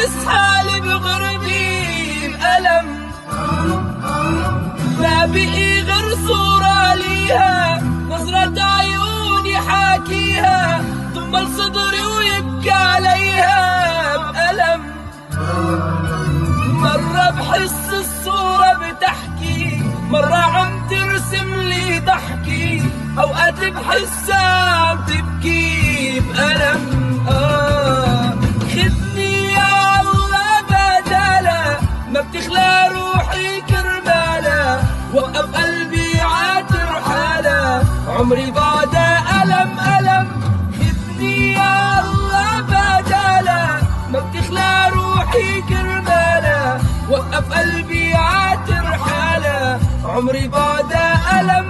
تسحالي بغربي الألم، ما بقي غير صورة ليها، نظرة عيوني حاكيها، ثم لصدري ويبكي عليها بألم. مرة بحس الصورة بتحكي، مرة عم ترسم لي ضحكي، أوقات بحسها عم تبكي بألم. خدني يا الله بدالا، ما بتخلى روحي كرمالا، وقف قلبي عاتر حالا، عمري بعدها ألم ألم. خدني يا الله بدالا، ما بتخلى روحي كرمالا، وقف قلبي عاتر حالا، عمري بعدها ألم